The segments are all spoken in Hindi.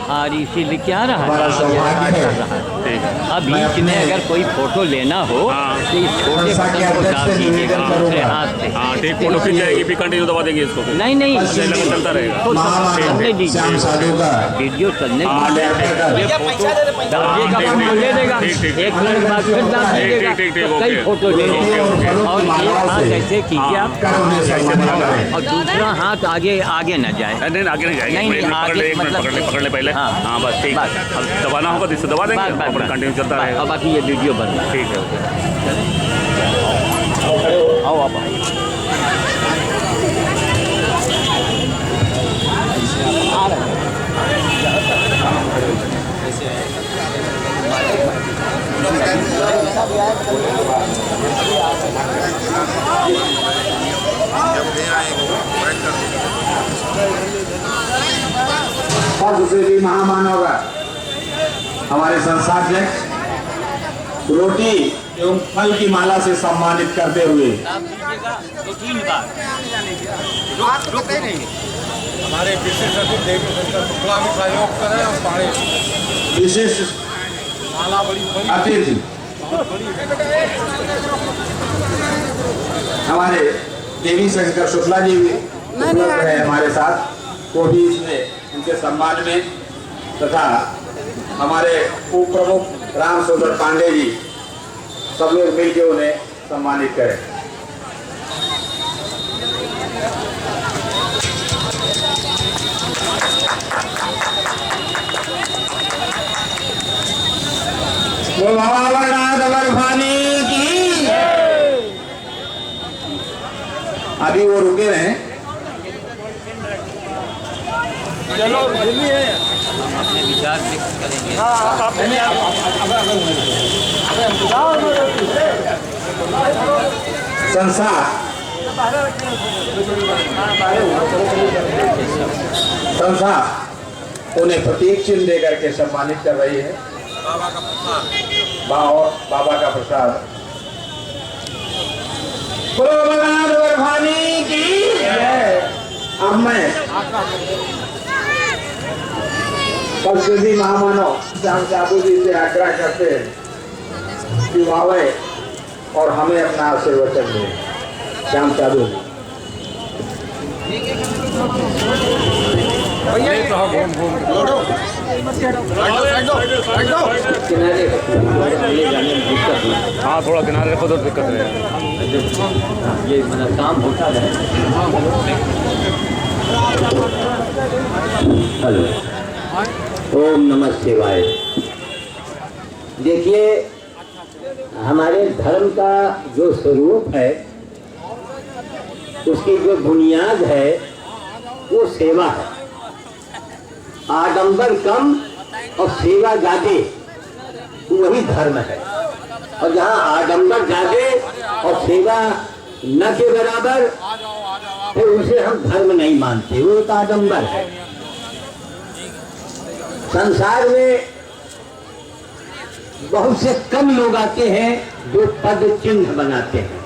REC लिख के आ रहा हमारा है, सौभाग्य कर रहा है। अब बीच में अगर कोई फोटो लेना हो तो इस छोटे संस्था के बटन को अध्यक्ष दाब से दीजिएगा निवेदन दूसरे करूंगा। हाथ से। हाँ ठीक, फोटो खींच जाएगी, फिर कंटिन्यू दबा देंगे इसको फिर। नहीं नहीं, पश्चिमी चलता रहेगा। तो महामानव चलने दीजिए, श्याम साधु का वीडियो चलने हाँ, दीजिए। ठीक, ये फोटो डालिएगा, ठीक, फोटो ले लेगा, ठीक, ठीक, एक मिनट बाद फिर डाल दीजिएगा, ठीक, तो कई ओके। फोटो ले लेंगे। और एक हाथ ऐसे कीजिए आप, कर उन्हें सम्मानित करें। और दूसरा हाथ आगे आगे न जाए। नहीं आगे नहीं जाएगी, नहीं, एक मिनट आगे पकड़ ले, एक मिनट मतलब- पकड़ ले पहले। हाँ। हाँ बस ठीक है, बस। अब दबाना होगा तो इससे दबा देंगे, बस, अपना कंटिन्यू चलता रहेगा। और बाकी ये वीडियो बन रहा है। ठीक है, आओ आप आओ। और दूसरे भी महामानव का हमारे संस्थाध्यक्ष रोटी एवं फल की माला से सम्मानित करते हुए हमारे विशेष अतिथि देवी शंकर शुक्ला भी सहयोग करें और पानी विशेष माला बड़ी बड़ी अतिथि हमारे देवी शंकर शुक्ला जी भी उपलब्ध है हमारे साथ, वो भी इसमें उनके सम्मान में, तथा हमारे उप प्रमुख राम सुंदर पांडे जी, सब लोग मिलकर उन्हें सम्मानित करें। वो बाबा बरनाथ बर्फानी की, अभी वो रुके रहे। चलो दिल्ली है। हम अपने विचार व्यक्त करेंगे। संस्था संस्था उन्हें प्रतीक चिन्ह देकर के सम्मानित कर रही है। बाबा का प्रसाद, बाबा का प्रसाद। बोलो भगवान बर्फानी की जय। अब मैं संस्कृति महामानव श्याम साधु जी से आग्रह करते हैं कि आवे और हमें अपना आशीर्वचन दें। श्याम साधु जी किनारे जाने में दिक्कत नहीं। हाँ थोड़ा किनारे रखो तो दिक्कत नहीं। ये मतलब काम होता है। हेलो, ओम नमः शिवाय। देखिए, हमारे धर्म का जो स्वरूप है, उसकी जो बुनियाद है वो सेवा है। आडंबर कम और सेवा ज्यादा, वही धर्म है। और जहाँ आडंबर ज्यादा और सेवा न के बराबर, फिर उसे हम धर्म नहीं मानते, वो एक आडंबर है। संसार में बहुत से कम लोग आते हैं जो पद चिन्ह बनाते हैं।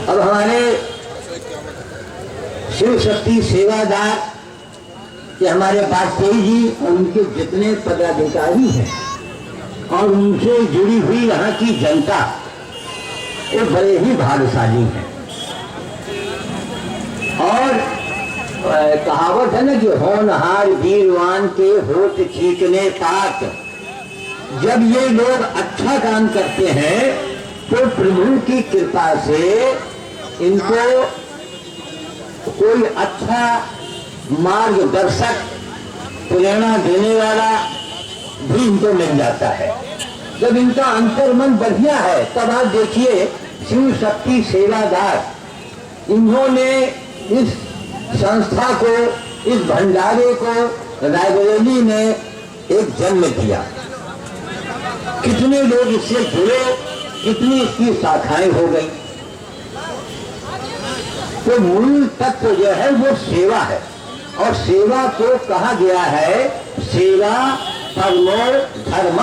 अब हमारे शिव शक्ति सेवादार कि हमारे वाजपेयी जी और उनके जितने पदाधिकारी हैं और उनसे जुड़ी हुई यहाँ की जनता, वो बड़े ही भाग्यशाली हैं। और कहावत है ना कि होनहार वीरवान के होठ छींकने पात। जब ये लोग अच्छा काम करते हैं तो प्रभु की कृपा से इनको कोई अच्छा मार्गदर्शक, प्रेरणा देने वाला भी इनको मिल जाता है। जब इनका अंतर्मन बढ़िया है तब आप देखिए शिव शक्ति सेवादार, इन्होंने इस संस्था को, इस भंडारे को रायबरेली में एक जन्म दिया। कितने लोग इससे जुड़े, कितनी इसकी शाखाएं हो गई। तो मूल तत्व जो है वो सेवा है, और सेवा को कहा गया है सेवा परमो धर्म।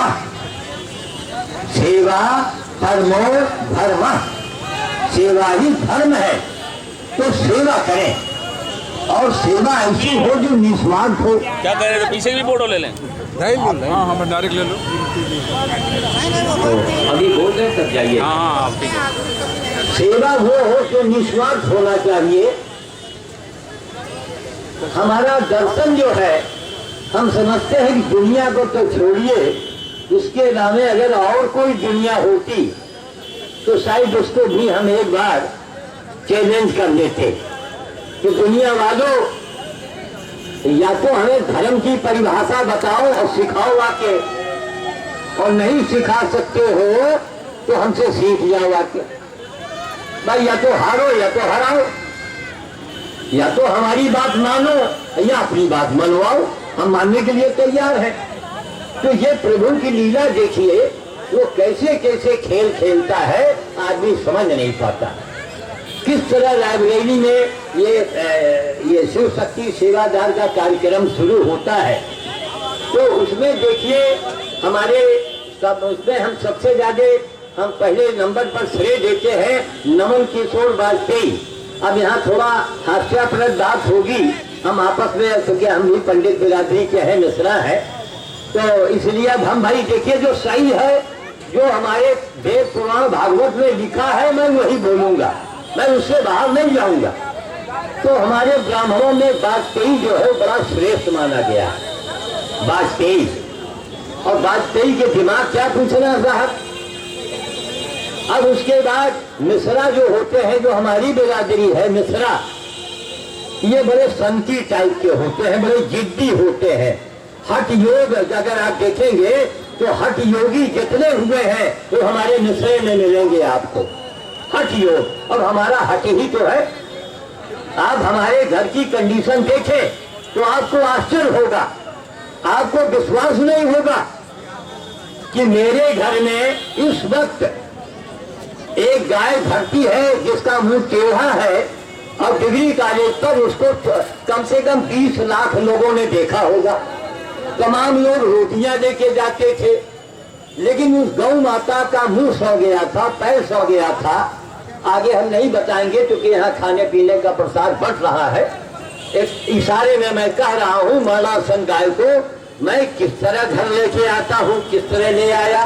सेवा परमो धर्म, सेवा ही धर्म है। तो सेवा करें। और सेवा ऐसी हो जो निस्वार्थ हो। क्या करें, तो पीछे की भी फोटो ले लें? नहीं, हाँ हम डायरेक्ट ले लो। तो अभी बोल रहे तब जाइए। हाँ हाँ ठीक है। सेवा वो हो जो निस्वार्थ होना चाहिए। हमारा दर्शन जो है, हम समझते हैं कि दुनिया को तो छोड़िए, उसके नामे अगर और कोई दुनिया होती तो शायद उसको भी हम एक बार चैलेंज कर लेते कि दुनिया वालों, या तो हमें धर्म की परिभाषा बताओ और सिखाओ आके, और नहीं सिखा सकते हो तो हमसे सीख जाओ आके। भाई या तो हारो या तो हराओ, या तो हमारी बात मानो या अपनी बात मनवाओ, हम मानने के लिए तैयार हैं। तो ये प्रभु की लीला देखिए, वो कैसे कैसे खेल खेलता है, आदमी समझ नहीं पाता। किस तरह लाइब्रेरी में ये शिव शक्ति सेवादार का कार्यक्रम शुरू होता है, तो उसमें देखिए हमारे सब, उसमें हम सबसे ज्यादा हम पहले नंबर पर श्रेय देते हैं नमन किशोर वाजपेयी। अब यहाँ थोड़ा हास्यास्पद बात होगी, हम आपस में, क्योंकि हम भी पंडित बिरादरी के हैं, मिश्रा है, तो इसलिए अब हम भाई देखिए जो सही है, जो हमारे वेद पुराण भागवत में लिखा है, मैं वही बोलूंगा, मैं उससे बाहर नहीं जाऊंगा। तो हमारे ब्राह्मणों में वाजपेयी जो है बड़ा श्रेष्ठ माना गया, वाजपेयी। और वाजपेयी के दिमाग क्या पूछना साहब। अब उसके बाद मिश्रा जो होते हैं, जो हमारी बिरादरी है मिश्रा, ये बड़े संती टाइप के होते हैं, बड़े जिद्दी होते हैं। हठ योग अगर आप देखेंगे तो हठ योगी जितने हुए हैं वो हमारे मिश्रे में मिलेंगे आपको, हठ योग। और हमारा हठ ही तो है। आप हमारे घर की कंडीशन देखें तो आपको आश्चर्य होगा, आपको विश्वास नहीं होगा कि मेरे घर में इस वक्त एक गाय भर्ती है जिसका मुंह टेढ़ा है, और डिग्री कॉलेज पर उसको कम से कम 20 लाख लोगों ने देखा होगा। तमाम लोग रोटियां लेके जाते थे, लेकिन उस गौ माता का मुंह सौ गया था, पैर सौ गया था। आगे हम नहीं बताएंगे क्योंकि यहाँ खाने पीने का प्रसाद बढ़ रहा है। एक इशारे में मैं कह रहा हूँ मरणासन गाय को मैं किस तरह घर लेके आता हूँ, किस तरह ले आया।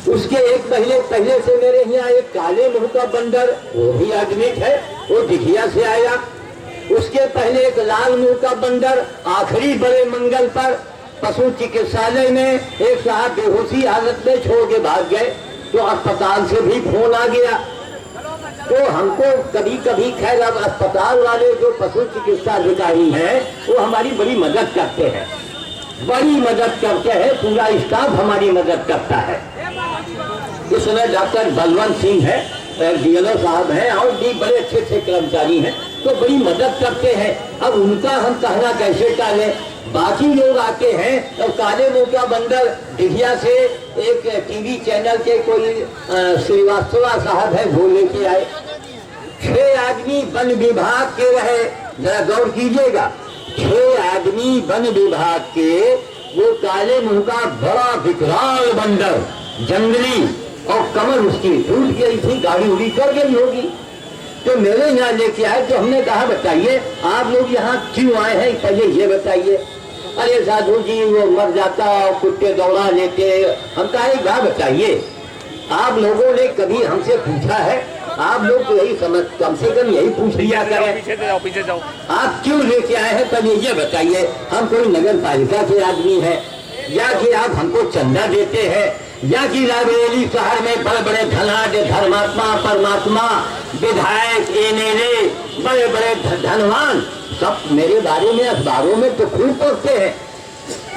उसके एक महीने पहले से मेरे यहाँ एक काले मुंह का बंदर, वो भी एडमिट है, वो दिघिया से आया। उसके पहले एक लाल मुंह का बंदर आखिरी बड़े मंगल पर पशु चिकित्सालय में एक साहब बेहोशी हालत में छोड़ के भाग गए, तो अस्पताल से भी फोन आ गया। तो हमको कभी कभी खैर, अब अस्पताल वाले जो पशु चिकित्सा अधिकारी हैं वो हमारी बड़ी मदद करते हैं, बड़ी मदद करते हैं, पूरा स्टाफ हमारी मदद करता है। इस समय डॉक्टर बलवंत सिंह है, डीएलओ साहब हैं, और भी बड़े अच्छे अच्छे कर्मचारी हैं, तो बड़ी मदद करते हैं। अब उनका हम कहना कैसे टालें। बाकी लोग आते हैं और काले मुंह का बंदर दिघिया से एक टीवी चैनल के कोई श्रीवास्तव साहब है, वो लेके आए। 6 आदमी वन विभाग के रहे, जरा गौर कीजिएगा, 6 आदमी वन विभाग के, वो काले मुंह का बड़ा विकराल बंदर, जंगली, और कमर उसकी टूट गई थी, गाड़ी उड़ी कर गई होगी। तो मेरे यहाँ लेके आए, तो हमने कहा बताइए आप लोग यहाँ क्यों आए हैं, पहले ये बताइए। अरे साधु जी वो मर जाता, कुत्ते दौड़ा लेते। हम कहा एक बात बताइए, आप लोगों ने कभी हमसे पूछा है? आप लोग तो यही समझ, कम से कम यही पूछ लिया करें, पीछे जाओ। आप क्यों लेके आए हैं, पहले ये बताइए। हम कोई नगर पालिका के आदमी हैं, या कि आप हमको चंदा देते हैं, या कि रायबरेली शहर में बड़े बड़े धनाढ्य धर्मात्मा, परमात्मा, विधायक, एमएलए, बड़े बड़े धनवान सब मेरे बारे में अखबारों में तो खूब पढ़ते हैं,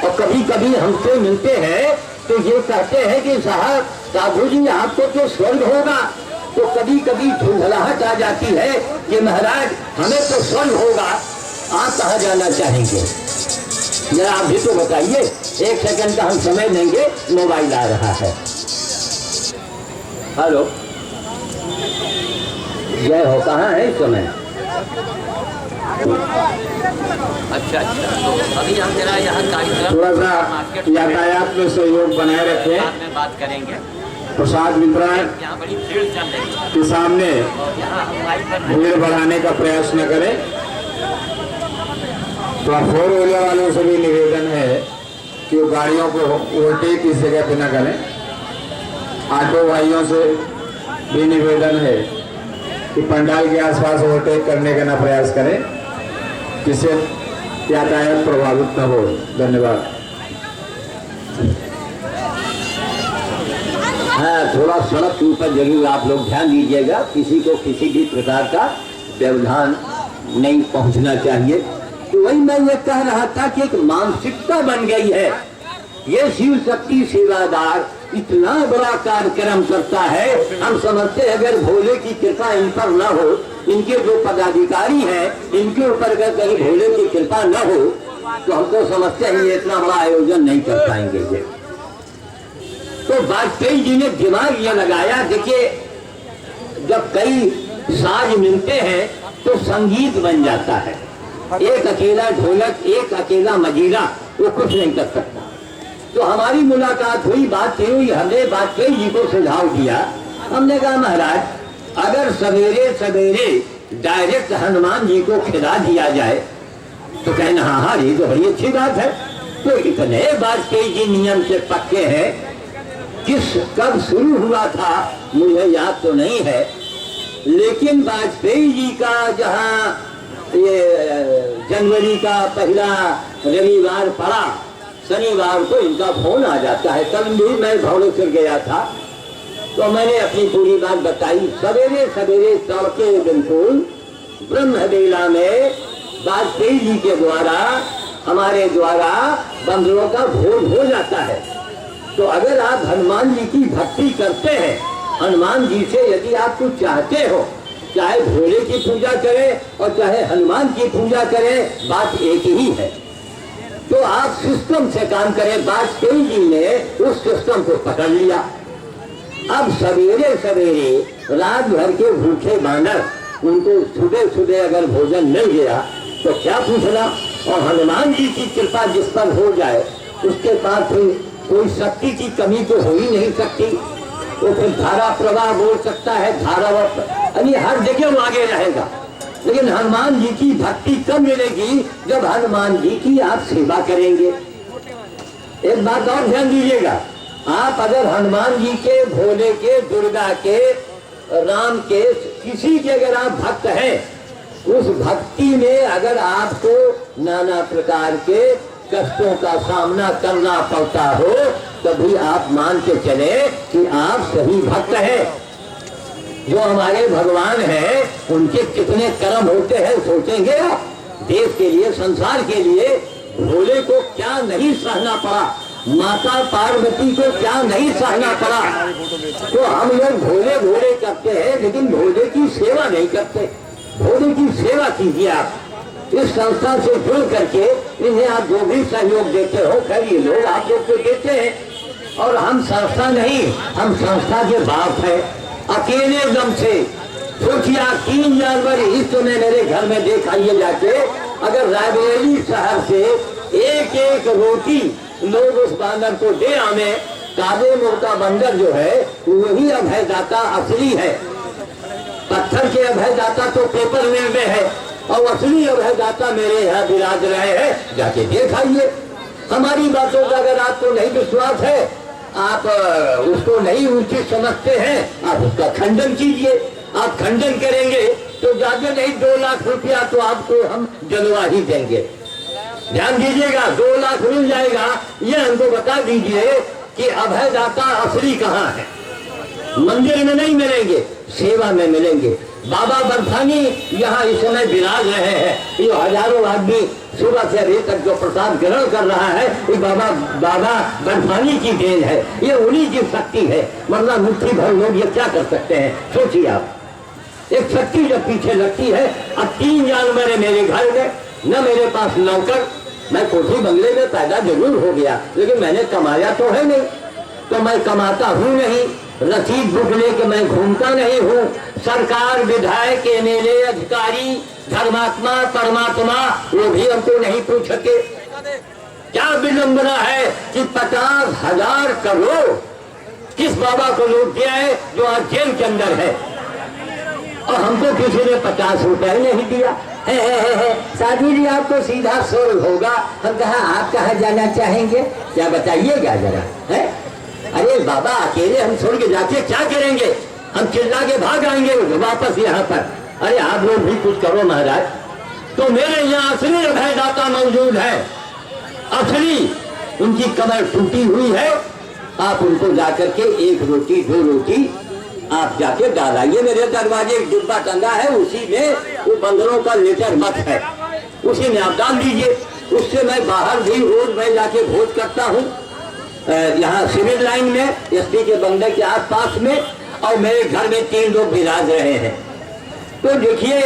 और कभी कभी हमसे मिलते हैं तो ये कहते हैं कि साहब साधु जी आपको तो स्वर्ग होगा। तो कभी कभी झुंझलाहट आ जाती है कि महाराज हमें तो स्वर्ग होगा, आप कहाँ जाना चाहेंगे, जरा आप भी तो बताइए। 1 सेकंड का हम समय लेंगे, मोबाइल आ रहा है। हेलो, जय हो, कहाँ है इस समय? अच्छा, तो अभी हम जरा यहाँ कार्यक्रम थोड़ा सा यातायात में सहयोग बनाए रखें, बाद में बात करेंगे। प्रसाद वितरण यहाँ बड़ी भीड़ चल रही है के सामने और यहाँ हम लाइव पर भीड़ बढ़ाने का प्रयास न करें। तो 4 व्हीलर वालों से भी निवेदन है कि वो गाड़ियों को ओवरटेक इस जगह पे न करें। ऑटो भाइयों से भी निवेदन है कि पंडाल के आसपास ओवरटेक करने का न प्रयास करें, जिससे यातायात प्रभावित न हो। धन्यवाद। हाँ, थोड़ा सड़क के ऊपर जरूर आप लोग ध्यान दीजिएगा, किसी को किसी भी प्रकार का व्यवधान नहीं पहुंचना चाहिए। तो वही मैं ये कह रहा था कि एक मानसिकता बन गई है। ये शिव शक्ति सेवादार इतना बड़ा कार्यक्रम करता है, हम समझते हैं अगर भोले की कृपा इन पर न हो, इनके जो पदाधिकारी हैं इनके ऊपर अगर कहीं भोले की कृपा न हो, तो हम तो समझते हैं ये इतना बड़ा आयोजन नहीं कर पाएंगे। ये तो वाजपेयी जी ने दिमाग ये लगाया, देखिए जब कई साज मिलते हैं तो संगीत बन जाता है। एक अकेला ढोलक, एक अकेला मजीरा वो कुछ नहीं कर सकता। तो हमारी मुलाकात हुई, बात हुई, हमने वाजपेयी जी को सुझाव दिया। हमने कहा महाराज अगर सवेरे सवेरे डायरेक्ट हनुमान जी को खिला दिया जाए तो कहना हाँ हाँ ये तो बड़ी अच्छी बात है। तो इतने वाजपेयी जी नियम से पक्के हैं, किस कब शुरू हुआ था मुझे याद तो नहीं है, लेकिन वाजपेयी जी का जहाँ ये जनवरी का पहला रविवार पड़ा, शनिवार को इनका फोन आ जाता है। कल भी मैं भौलेश्वर गया था तो मैंने अपनी पूरी बात बताई। सवेरे सवेरे तड़के बिल्कुल ब्रह्म बेला में वाजपेयी जी के द्वारा हमारे द्वारा बंदरों का भोज हो जाता है। तो अगर आप हनुमान जी की भक्ति करते हैं, हनुमान जी से यदि आप कुछ चाहते हो, चाहे भोले की पूजा करें और चाहे हनुमान की पूजा करें, बात एक ही है। तो आप सिस्टम से काम करें। वाजपेयी जी ने उस सिस्टम को पकड़ लिया। अब सवेरे सवेरे रात भर के भूखे बानर, उनको सुबह सुबह अगर भोजन मिल गया तो क्या पूछना। और हनुमान जी की कृपा जिस पर हो जाए उसके पास कोई शक्ति की कमी तो हो ही नहीं सकती। वो फिर धारा प्रवाह बोल सकता है, धारा यानी हर जगह वो आगे रहेगा। लेकिन हनुमान जी की भक्ति कब मिलेगी, जब हनुमान जी की आप सेवा करेंगे। एक बात और ध्यान दीजिएगा, आप अगर हनुमान जी के, भोले के, दुर्गा के, राम के, किसी के अगर आप भक्त हैं, उस भक्ति में अगर आपको नाना प्रकार के कष्टों का सामना करना पड़ता हो, तभी आप मान के चले कि आप सही भक्त हैं। जो हमारे भगवान हैं उनके कितने कर्म होते हैं सोचेंगे आप। देश के लिए, संसार के लिए भोले को क्या नहीं सहना पड़ा, माता पार्वती को क्या नहीं सहना पड़ा। तो हम लोग भोले भोले करते हैं लेकिन भोले की सेवा नहीं करते। भोले की सेवा कीजिए आप। इस संस्था से जुड़ करके इन्हें आप जो भी सहयोग देते हो, खैर ये लोग आप लोग को देते हैं, और हम संस्था नहीं, हम संस्था के बाप है। अकेले दम से सोचिए, 3 जानवर इस समय मेरे घर में देखाइए जाके, अगर रायबरेली शहर से एक एक रोटी लोग उस बांदर को दे आने, काले मुंह का बंदर जो है वही अभयदाता असली है। पत्थर के अभयदाता तो पेपर मिल में है, और असली अभयदाता मेरे यहाँ विराज रहे हैं, जाके देखाइए। हमारी बातों का अगर आपको नहीं विश्वास है, आप उसको नहीं उचित समझते हैं, आप उसका खंडन कीजिए। आप खंडन करेंगे तो ज्यादा नहीं 2 लाख रुपया तो आपको हम जलवा ही देंगे। ध्यान दीजिएगा, 2 लाख मिल जाएगा, ये हमको बता दीजिए कि अभयदाता असली कहाँ है। मंदिर में नहीं मिलेंगे, सेवा में मिलेंगे। बाबा बर्फानी यहाँ इस समय विराज रहे हैं। ये हजारों आदमी सुबह से अभी तक जो प्रसाद ग्रहण कर रहा है, ये बाबा बर्फानी की देन है, ये उन्हीं की शक्ति है। वरना मुट्ठी भर लोग ये क्या कर सकते हैं, सोचिए आप। एक शक्ति जब पीछे लगती है। अब 3 जानवर है मेरे घर में, न मेरे पास नौकर, मैं कोठी बंगले में पैदा जरूर हो गया, लेकिन मैंने कमाया तो है नहीं, तो मैं कमाता हूँ नहीं, रसीद बुक लेके मैं घूमता नहीं हूँ। सरकार, विधायक, एमएलए, अधिकारी, धर्मात्मा, परमात्मा वो भी हमको नहीं पूछ सके। क्या विडंबना है कि 50,000 करोड़ किस बाबा को लूट दिया है जो आज जेल के अंदर है, और हमको किसी ने 50 रुपए नहीं दिया। है। साधु जी आपको सीधा स्वर्ग होगा। हम कहा आप कहाँ जाना चाहेंगे, क्या बताइएगा जरा है। अरे बाबा अकेले हम स्वर्ग जाके क्या करेंगे, हम चिल्ला के भाग आएंगे वापस यहाँ पर। अरे आप लोग भी कुछ करो महाराज। तो मेरे यहाँ असली अभयदाता मौजूद है, असली, उनकी कमर टूटी हुई है। आप उनको जाकर के एक रोटी 2 रोटी आप जाके डालाइए। मेरे दरवाजे एक डिब्बा टंगा है, उसी में वो बंदरों का लेटर मत है, उसी में आप डाल दीजिए। उससे मैं बाहर भी रोज मैं जाके भोज करता हूँ, यहाँ सिविल लाइन में एसपी के बंदे के आसपास में, और मेरे घर में 3 लोग विराज रहे हैं। तो देखिए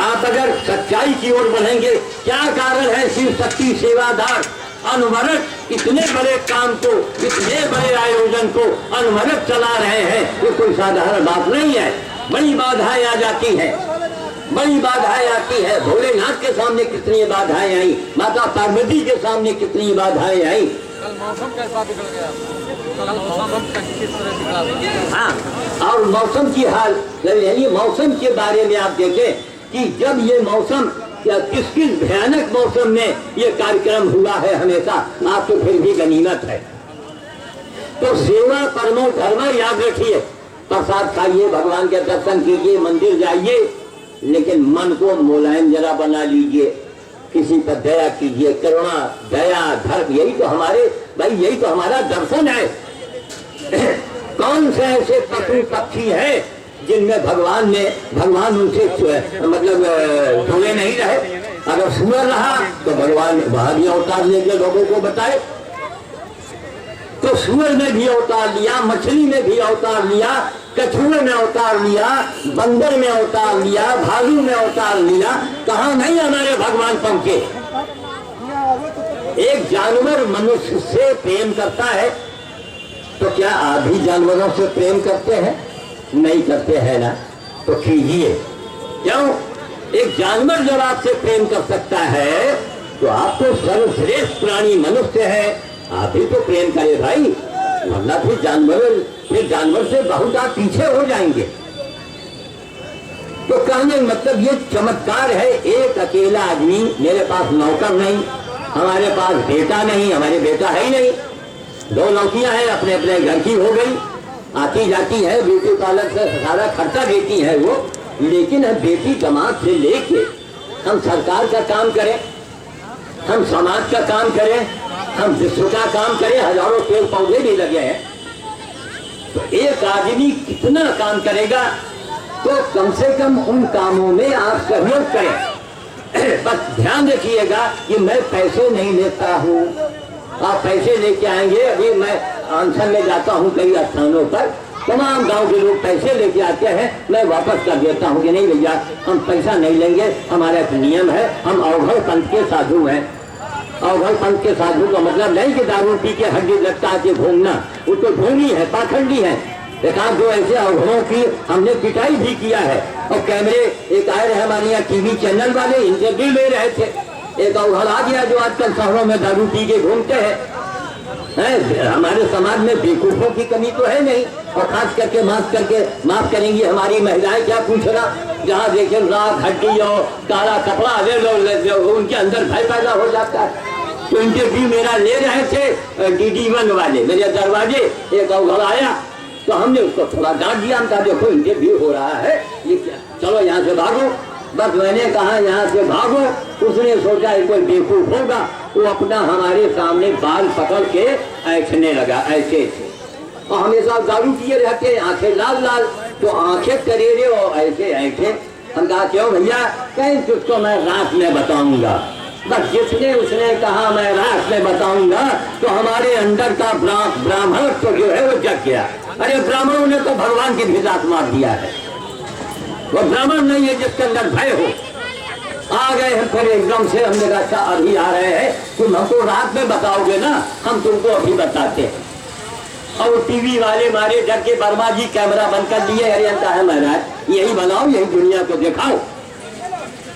आप अगर सच्चाई की ओर बढ़ेंगे, क्या कारण है शिव शक्ति सेवादार अनवरत इतने बड़े काम को, इतने बड़े आयोजन को अनवरत चला रहे हैं, ये कोई साधारण बात नहीं है। बड़ी बाधाएं आ जाती हैं, बड़ी बाधाएं आती है। भोलेनाथ के सामने कितनी बाधाएं आई, माता पार्वती के सामने कितनी बाधाएं आई। कल मौसम कैसा बिगड़ गया, कल मौसम किस तरह बिगड़ा। हाँ, और मौसम की हाल, यानी मौसम के बारे में आप देखें कि जब ये मौसम या किस किस भयानक मौसम में ये कार्यक्रम हुआ है हमेशा, आप तो फिर भी गनीमत है। तो सेवा परमो धर्म याद रखिए, प्रसाद खाइए, भगवान के दर्शन कीजिए, मंदिर जाइए, लेकिन मन को मुलायम जरा बना लीजिए, किसी पर दया कीजिए, करुणा, दया, धर्म, यही तो हमारे भाई, यही तो हमारा दर्शन है। कौन से ऐसे पशु पक्षी है जिनमें भगवान उनसे मतलब जुड़े नहीं रहे। अगर सुअर रहा तो भगवान वहां भी अवतार लेके लोगों को बताए, तो सुअर में भी अवतार लिया, मछली में भी अवतार लिया, कछुए में अवतार लिया, बंदर में अवतार लिया, भालू में अवतार लिया, कहाँ नहीं हमारे भगवान पहुंचे। एक जानवर मनुष्य से प्रेम करता है, तो क्या आप भी जानवरों से प्रेम करते हैं? नहीं करते हैं ना, तो कीजिए। क्यों? एक जानवर जब आपसे प्रेम कर सकता है, तो आप तो सर्वश्रेष्ठ प्राणी मनुष्य है, आप ही तो प्रेम करें भाई, वरना फिर जानवर से बहुत आप पीछे हो जाएंगे। तो कहने मतलब ये चमत्कार है। एक अकेला आदमी, मेरे पास नौकर नहीं, हमारे पास बेटा नहीं, हमारे बेटा है ही नहीं, 2 लड़कियां हैं, अपने अपने घर की हो गई, आती जाती है, ब्यूटी पार्लर से सारा खर्चा देती है वो। लेकिन हम बेटी जमात से लेके हम सरकार का काम करें, हम समाज का काम करें, हम विश्व का काम करें, हजारों पेड़ पौधे भी लगे हैं, तो एक आदमी कितना काम करेगा। तो कम से कम उन कामों में आप सहयोग करें। बस ध्यान रखिएगा कि मैं पैसे नहीं लेता हूँ, आप पैसे लेके आएंगे। अभी मैं अनशन में जाता हूँ कई स्थानों पर, तमाम गांव के लोग पैसे लेके आते हैं, मैं वापस कर देता हूँ कि नहीं भैया हम पैसा नहीं लेंगे, हमारा एक नियम है, हम अवघड़ पंथ के साधु हैं। अवघड़ पंथ के साधु का मतलब नहीं कि दारू पी के हड्डी लटका के घूमना, वो तो ढोंगी है, पाखंडी है। देखा जो ऐसे अवघड़ों की हमने पिटाई भी किया है, और कैमरे एक आए रहे हमारे यहाँ टीवी चैनल वाले, इंटरव्यू ले रहे थे। एक अवघड़ आ गया जो आजकल शहरों में दारू पी के घूमते हैं। हमारे समाज में बेवकूफों की कमी तो है नहीं, और खास करके माफ करेंगी हमारी महिलाएं, क्या पूछना, जहाँ देखे रात हड्डी और काला कपड़ा ले उनके अंदर भय पैदा हो जाता है। तो इंटरव्यू मेरा ले रहे थे DD1 वाले, मेरे दरवाजे एक अवघड़ आया, तो हमने उसको थोड़ा डांट दिया, हम कहा देखो इंटरव्यू हो रहा है, ये क्या, चलो यहाँ से भागो। बस मैंने कहा यहाँ से भागो, उसने सोचा कोई बेवकूफ होगा, वो अपना हमारे सामने बाल पकड़ के ऐठने लगा, ऐसे और हमेशा दारू पिए रहते, आंखें लाल लाल, तो आंखें करेरे और ऐसे ऐठे। हम कहा क्यों भैया? कहीं तुझको मैं रात में बताऊंगा। बस जिसने उसने कहा मैं रात में बताऊंगा, तो हमारे अंदर का ब्राह्मण तो जो है वो जग गया। अरे ब्राह्मणों ने तो भगवान की भी रात मार दिया है, वो ब्राह्मण नहीं है जिसके अंदर भय हो। आ गए हम फिर एकदम से, हमने कहा अच्छा अभी आ रहे हैं, तुम हमको रात में बताओगे ना, हम तुमको अभी बताते हैं। और टीवी वाले मारे डर के, वर्मा जी कैमरा बंद कर दिए। अरे है महाराज यही बनाओ, यही दुनिया को दिखाओ।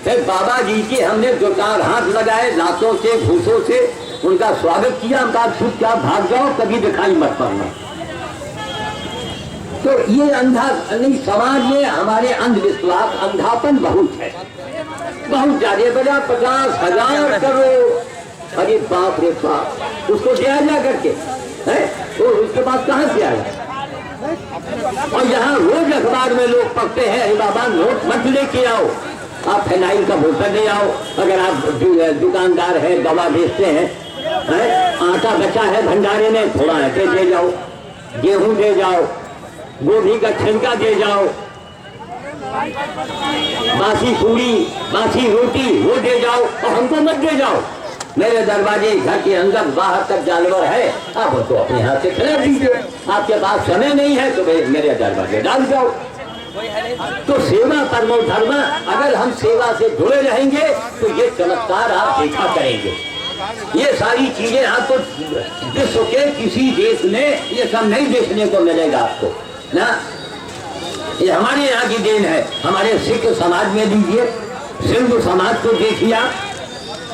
फिर बाबा जी के हमने 2-4 हाथ लगाए, लातों से घूसों से उनका स्वागत किया। हम कहा चुपचाप भाग जाओ, कभी दिखाई मत पड़ना। तो ये अंधा नहीं, समाज में हमारे अंधविश्वास अंधापन बहुत है, बहुत ज्यादा। बजा 50,000 करोड़, अरे बाप रे बाप, उसको दिया जा करके है तो उसके पास कहाँ से आएगा। और यहाँ रोज अखबार में लोग पढ़ते हैं, अरे बाबा नोट मत लेके आओ, आप फिनाइल का बोतल ले आओ। अगर आप दुकानदार है, दवा बेचते हैं, आटा बचा है भंडारे में, थोड़ा आटे दे जाओ, गेहूं दे जाओ, गोभी का छिलका दे जाओ, बासी पूरी बासी रोटी वो दे जाओ, और हमको मत दे जाओ। मेरे दरवाजे घर के अंदर बाहर तक जानवर है, आप उनको अपने हाथ से खिला दीजिए। आपके पास समय नहीं है तो मेरे दरवाजे डाल जाओ। तो सेवा परमो धर्म, अगर हम सेवा से जुड़े रहेंगे तो ये चमत्कार आप देखा करेंगे। ये सारी चीजें आपको विश्व के किसी देश में ये सब नहीं देखने को मिलेगा आपको ना। ये हमारे यहाँ की देन है। हमारे सिख समाज में लीजिए, सिंधु समाज को देखिए आप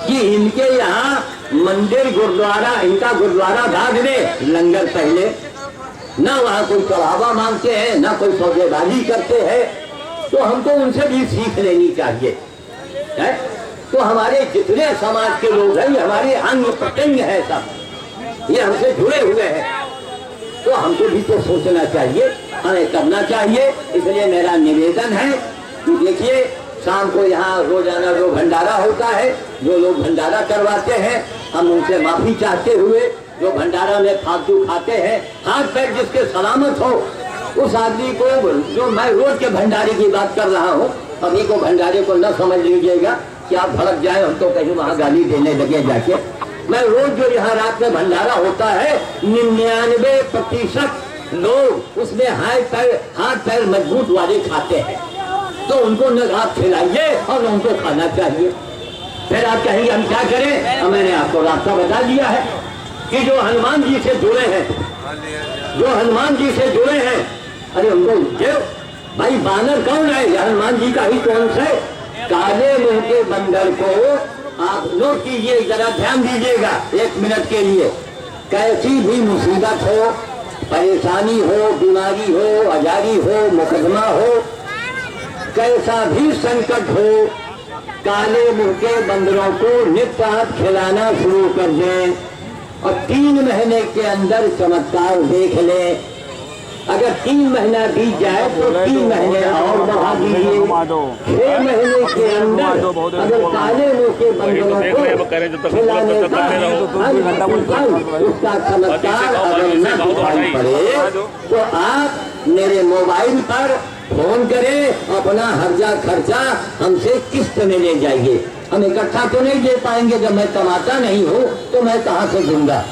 कि इनके यहाँ मंदिर गुरुद्वारा, इनका गुरुद्वारा भाग में लंगर पहले, ना वहाँ कोई चढ़ावा मांगते हैं, ना कोई सौदेबाजी करते हैं। तो हमको उनसे भी सीख लेनी चाहिए है? तो हमारे जितने समाज के लोग हैं, ये हमारे अंग प्रत्यंग है, सब ये हमसे जुड़े हुए हैं। तो हमको भी तो सोचना चाहिए, हमें करना चाहिए। इसलिए मेरा निवेदन है कि देखिए शाम को यहाँ रोजाना जो भंडारा होता है, जो लोग भंडारा करवाते हैं, हम उनसे माफी चाहते हुए, जो भंडारा में फालतू खाते हैं, हाथ पैर जिसके सलामत हो, उस आदमी को, जो मैं रोज के भंडारे की बात कर रहा हूँ, अभी को भंडारे को न समझ लीजिएगा कि आप भड़क जाए, हम तो कहीं वहाँ गाली देने लगे जाके। मैं रोज जो यहाँ रात में भंडारा होता है, 99% लोग उसमें हाथ पैर मजबूत वाले खाते हैं। तो उनको न आप खिलाइए और उनको खाना चाहिए। फिर आप कहेंगे हम क्या करें? मैंने आपको रास्ता बता दिया है कि जो हनुमान जी से जुड़े हैं, जो हनुमान जी से जुड़े हैं, अरे उनको जो भाई बानर कौन है? हनुमान जी का ही कौन से काले मुंह के बंदर को आप नोट कीजिए, जरा ध्यान दीजिएगा 1 मिनट के लिए। कैसी भी मुसीबत हो, परेशानी हो, बीमारी हो, आजारी हो, मुकदमा हो, कैसा भी संकट हो, काले मुंह के बंदरों को नित्य आप खिलाना शुरू कर दें और 3 महीने के अंदर चमत्कार देख लें। अगर 3 महीना बीत जाए तो 3 महीने और बढ़ा दीजिए। 6 महीने के अंदर अगर काले मुंह के बंदरों को खिलाने का उसका चमत्कार अगर न दिखाई पड़े तो आप मेरे मोबाइल पर फोन करें, अपना हर्जा खर्चा हमसे किस्त में ले जाइए। हम इकट्ठा तो नहीं दे पाएंगे, जब मैं कमाता नहीं हूँ तो मैं कहाँ से दूंगा?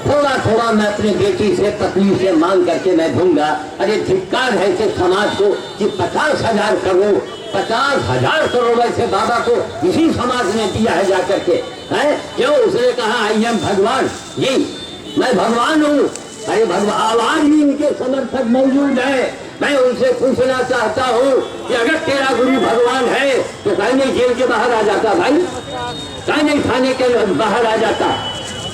थोड़ा थोड़ा मैं अपने बेटी से, पत्नी से मांग करके मैं दूंगा। अरे धिक्कार है कि समाज को कि 50,000 करोड़, 50,000 करोड़ ऐसे बाबा को इसी समाज ने दिया है जाकर के, है क्यों? उसने कहा आई एम भगवान जी, मैं भगवान हूँ। अरे भगवान, आवाज भी उनके समर्थक मौजूद है। मैं उनसे पूछना चाहता हूँ कि अगर तेरा गुरु भगवान है तो कहीं नहीं जेल के बाहर आ जाता भाई, कहीं नहीं थाने के बाहर आ जाता।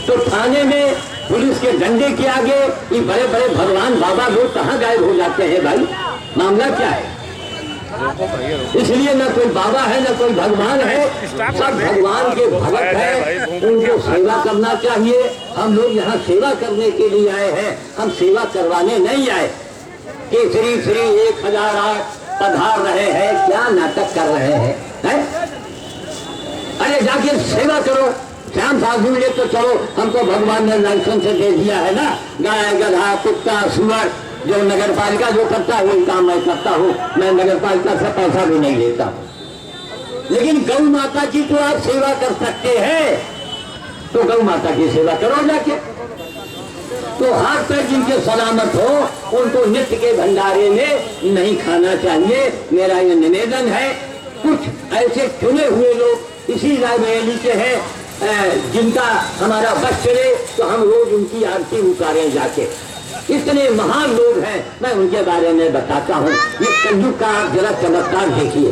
तो थाने में पुलिस के डंडे के आगे ये बड़े बड़े भगवान बाबा लोग कहाँ गायब हो जाते हैं भाई? मामला क्या है? इसलिए न कोई बाबा है न कोई भगवान है, सब भगवान के भगत है, उनको सेवा करना चाहिए। हम लोग यहाँ सेवा करने के लिए आए हैं, हम सेवा करवाने नहीं आए कि श्री श्री 1008 पधार रहे हैं, क्या नाटक कर रहे हैं, है? अरे जाके सेवा करो। श्याम साधु ले तो चलो, हमको भगवान ने लाइसेंस दे दिया है ना, गाय गधा कुत्ता सुअर जो नगर पालिका जो करता है वही काम मैं करता हूँ। मैं नगर पालिका से पैसा भी नहीं लेता, लेकिन गौ माता की तो आप सेवा कर सकते हैं, तो गौ माता की सेवा करो जाके। तो हाथ पैर जिनके सलामत हो उनको नित्य के भंडारे में नहीं खाना चाहिए। मेरा ये निवेदन है। कुछ ऐसे चुने हुए लोग इसी रायबरेली के हैं जिनका हमारा बस चले तो हम रोज उनकी आरती उतारें जाके। इतने महान लोग हैं, मैं उनके बारे में बताता हूँ। ये कलयुग का आप जरा चमत्कार देखिए।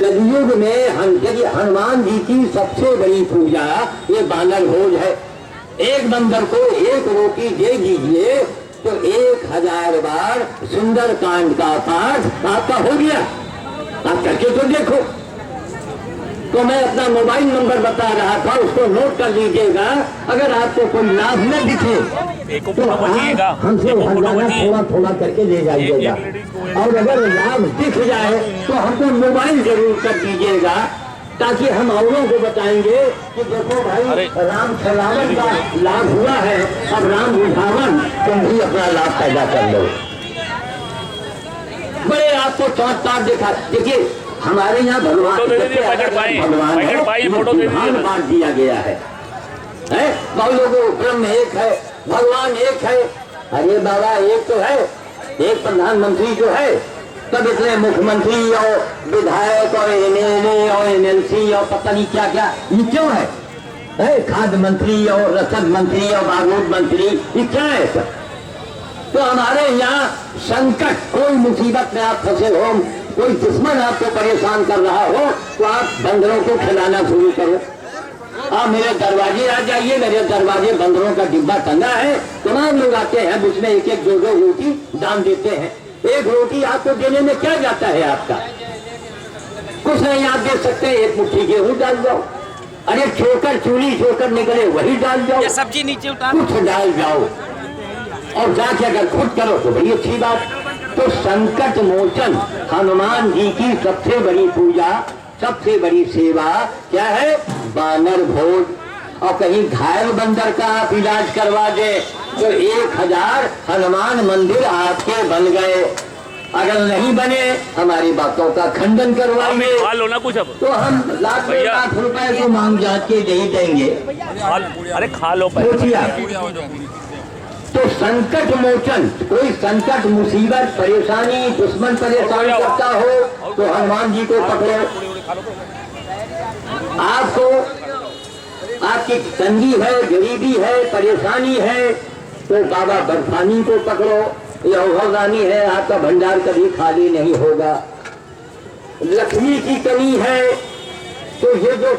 कलयुग में हनुमान जी की सबसे बड़ी पूजा ये बानर भोज है। एक बंदर को 1 रोटी दे दीजिए तो 1000 बार सुंदरकांड का पाठ आपका हो गया। आप करके तो देखो। तो मैं अपना मोबाइल नंबर बता रहा था, उसको नोट कर लीजिएगा। अगर आपको कोई लाभ न दिखे तो आप हमसे हरजाना थोड़ा थोड़ा करके ले जाइएगा, और अगर लाभ दिख जाए तो हमको मोबाइल जरूर कर दीजिएगा, ताकि हम औरों को बताएंगे कि देखो भाई राम छलावन का लाभ हुआ है, अब राम बुझावन तुम भी अपना लाभ पैदा कर लो। बड़े आपको चौथ तार दिखा। देखिए हमारे यहाँ भगवान भगवान बांट दिया गया है। बहुत लोगों ब्रह्म एक है, भगवान एक है। अरे बाबा एक तो है, एक प्रधानमंत्री जो है, तब इतने मुख्यमंत्री और विधायक और एमएलए और एमएलसी और पता नहीं क्या क्या, ये क्यों है? खाद्य मंत्री और रसद मंत्री और बागोद मंत्री, ये क्या है सर? तो हमारे यहाँ संकट, कोई मुसीबत में आप फंसे हो, कोई दुश्मन आपको परेशान कर रहा हो, तो आप बंदरों को खिलाना शुरू करो। आप मेरे दरवाजे आ जाइए, मेरे दरवाजे बंदरों का डिब्बा टंगा है, तमाम लोग आते हैं, उसमें एक एक दो दो रोटी दान देते हैं। एक रोटी आपको देने में क्या जाता है आपका? कुछ नहीं आप दे सकते, एक मुट्ठी गेहूं डाल जाओ, अरे छोकर चूली छोकर निकले वही डाल जाओ, सब्जी नीचे उतार, कुछ डाल जाओ, और जाके अगर खुद करो तो बड़ी अच्छी बात। तो संकट मोचन हनुमान जी की सबसे बड़ी पूजा, सबसे बड़ी सेवा क्या है? बानर भोज। और कहीं घायल बंदर का आप इलाज करवा दे तो 1000 हनुमान मंदिर आपके बन गए। अगर नहीं बने हमारी बातों का खंडन करवाइए, खा लो ना कुछ अब, तो हम लाख रुपए को मांग जात के दे देंगे। अरे खा लो सोचिए। तो संकट मोचन, कोई संकट मुसीबत परेशानी दुश्मन परेशान करता हो तो हनुमान जी को पकड़ो। आपको आपकी तंगी है, गरीबी है, परेशानी है तो बाबा बर्फानी को पकड़ो। यह भगवानी है, आपका भंडार कभी खाली नहीं होगा। लक्ष्मी की कमी है तो ये जो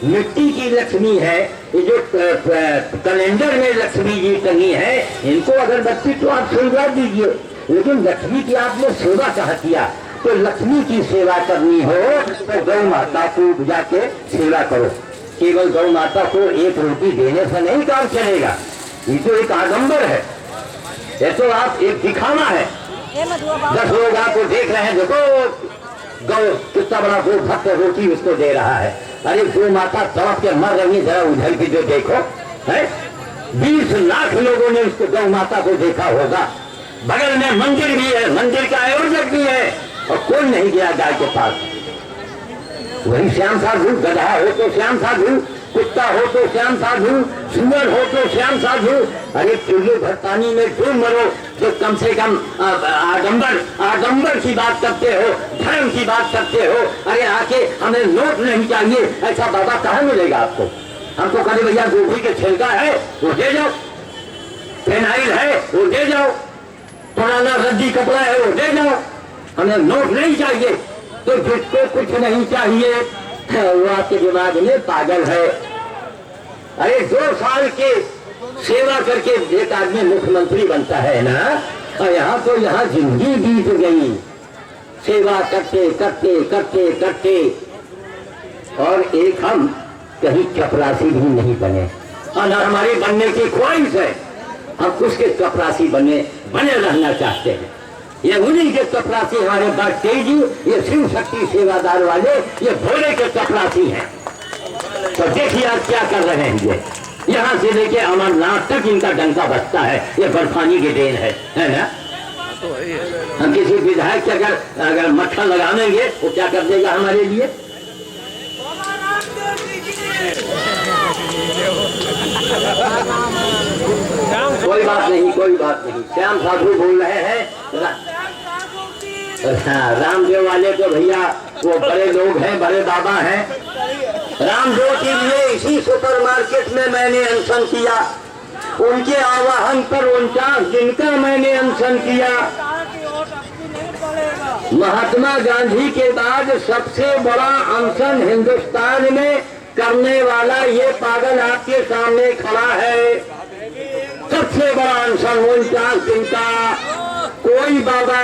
मिट्टी की लक्ष्मी है, ये जो कैलेंडर में लक्ष्मी जी टंगी है, इनको अगरबत्ती तो आप सुलगा दीजिए, लेकिन लक्ष्मी की आपने सेवा चाह किया। तो लक्ष्मी की सेवा करनी हो तो गौ माता को जाके सेवा करो। केवल गौ माता को एक रोटी देने से नहीं काम चलेगा, ये तो एक आडंबर है, ये तो आप एक दिखावा है। 10 लोग आपको देख रहे हैं, देखो गौ कितना बड़ा गो भक्त रोटी उसको दे रहा है। अरे गौ माता तड़प के मर रही है, जरा उधर की जो देखो है। 20 लाख लोगों ने उसको गौ माता को देखा होगा। बगल में मंदिर भी है, मंदिर का आयोजक भी है, और कोई नहीं गया गाय के पास। वही श्याम साधु, गधा हो तो श्याम साधु, कुत्ता हो तो श्याम साधु, सुअर हो तो श्याम साधु। अरे चूल्हे भरतानी में क्यों मरो, जो कम से कम आडंबर की बात करते हो, धर्म की बात करते हो। अरे आके हमें नोट नहीं चाहिए, ऐसा बाबा कहाँ मिलेगा आपको? हमको कहे भैया गोभी के छिलका है वो दे जाओ, फिनाइल है वो दे जाओ, पुराना रद्दी कपड़ा है वो दे जाओ, हमें नोट नहीं चाहिए। तो जिसको कुछ नहीं चाहिए वो आपके दिमाग में पागल है। अरे 2 साल के सेवा करके एक आदमी मुख्यमंत्री बनता है ना, और यहाँ तो यहाँ जिंदगी बीत गई सेवा करते करते करते करते, और एक हम कहीं चपरासी भी नहीं बने, और हमारी बनने की ख्वाहिश है, हम उसके चपरासी बने रहना चाहते हैं। ये उन्हीं के चपरासी हमारे बढ़ते जी, ये शिव शक्ति सेवादार वाले, ये भोले के चपरासी हैं। तो देखिए आप क्या कर रहे हैं, ये यहाँ से लेके अमरनाथ तक इनका डंका बजता है, ये बर्फानी की देन है ना। हम किसी विधायक के अगर मक्खन लगा देंगे वो क्या कर देगा हमारे लिए? कोई बात नहीं, कोई बात नहीं। श्याम साधु बोल रहे हैं, रामदेव वाले तो भैया वो बड़े लोग हैं, बड़े बाबा हैं। रामदेव के लिए इसी सुपरमार्केट में मैंने अनशन किया, उनके आह्वान पर 49 दिन का मैंने अनशन किया। महात्मा गांधी के बाद सबसे बड़ा अनशन हिंदुस्तान में करने वाला ये पागल आपके सामने खड़ा है। सबसे बड़ा अनशन 49 दिन का कोई बाबा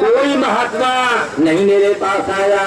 कोई महात्मा नहीं मेरे पास आया।